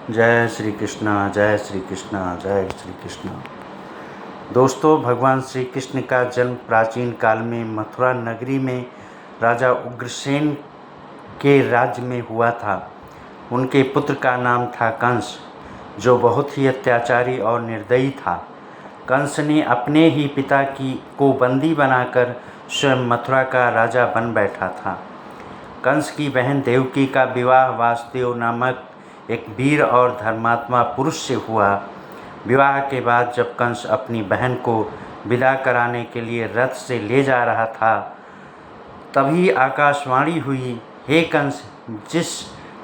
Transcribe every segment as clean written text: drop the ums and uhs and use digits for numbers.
जय श्री कृष्णा, जय श्री कृष्णा, जय श्री कृष्णा। दोस्तों, भगवान श्री कृष्ण का जन्म प्राचीन काल में मथुरा नगरी में राजा उग्रसेन के राज्य में हुआ था। उनके पुत्र का नाम था कंस, जो बहुत ही अत्याचारी और निर्दयी था। कंस ने अपने ही पिता को बंदी बनाकर स्वयं मथुरा का राजा बन बैठा था। कंस की बहन देवकी का विवाह वासुदेव नामक एक वीर और धर्मात्मा पुरुष से हुआ। विवाह के बाद जब कंस अपनी बहन को विदा कराने के लिए रथ से ले जा रहा था, तभी आकाशवाणी हुई, हे कंस, जिस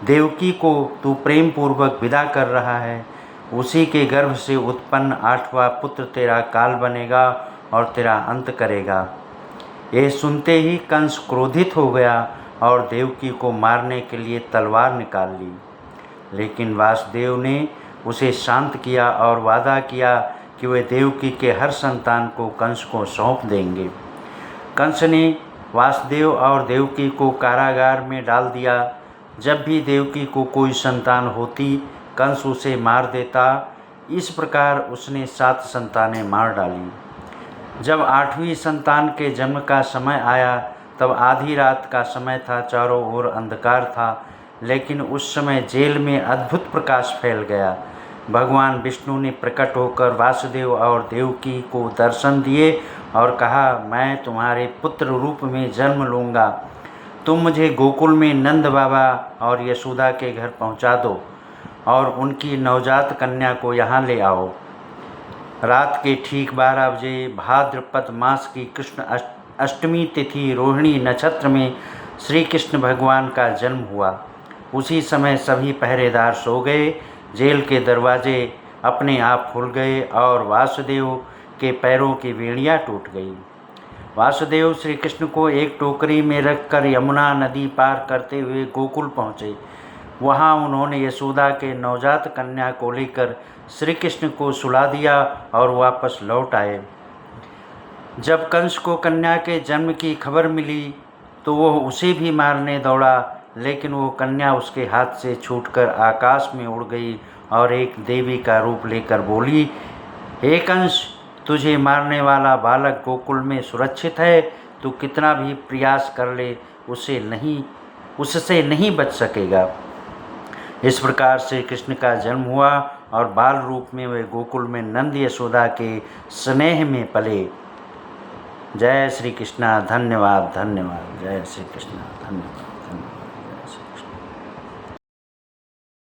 देवकी को तू प्रेम पूर्वक विदा कर रहा है, उसी के गर्भ से उत्पन्न 8वां पुत्र तेरा काल बनेगा और तेरा अंत करेगा। ये सुनते ही कंस क्रोधित हो गया और देवकी को मारने के लिए तलवार निकाल ली। लेकिन वासुदेव ने उसे शांत किया और वादा किया कि वे देवकी के हर संतान को कंस को सौंप देंगे। कंस ने वासुदेव और देवकी को कारागार में डाल दिया। जब भी देवकी को कोई संतान होती, कंस उसे मार देता। इस प्रकार उसने 7 संतानें मार डाली। जब 8वीं संतान के जन्म का समय आया, तब आधी रात का समय था, चारों ओर अंधकार था। लेकिन उस समय जेल में अद्भुत प्रकाश फैल गया। भगवान विष्णु ने प्रकट होकर वासुदेव और देवकी को दर्शन दिए और कहा, मैं तुम्हारे पुत्र रूप में जन्म लूँगा। तुम मुझे गोकुल में नंद बाबा और यशोदा के घर पहुँचा दो और उनकी नवजात कन्या को यहाँ ले आओ। रात के ठीक 12 बजे भाद्रपद मास की कृष्ण अष्टमी तिथि रोहिणी नक्षत्र में श्री कृष्ण भगवान का जन्म हुआ। उसी समय सभी पहरेदार सो गए। जेल के दरवाजे अपने आप खुल गए और वासुदेव के पैरों की बेड़ियाँ टूट गई। वासुदेव श्री कृष्ण को एक टोकरी में रखकर यमुना नदी पार करते हुए गोकुल पहुँचे। वहाँ उन्होंने यशोदा के नवजात कन्या को लेकर श्री कृष्ण को सुला दिया और वापस लौट आए। जब कंस को कन्या के जन्म की खबर मिली, तो वह उसे भी मारने दौड़ा, लेकिन वो कन्या उसके हाथ से छूटकर आकाश में उड़ गई और एक देवी का रूप लेकर बोली, हे कंस, तुझे मारने वाला बालक गोकुल में सुरक्षित है। तू कितना भी प्रयास कर ले, उससे नहीं बच सकेगा। इस प्रकार से कृष्ण का जन्म हुआ और बाल रूप में वे गोकुल में नंद यशोदा के स्नेह में पले। जय श्री कृष्णा, धन्यवाद, धन्यवाद। जय श्री कृष्णा, धन्यवाद।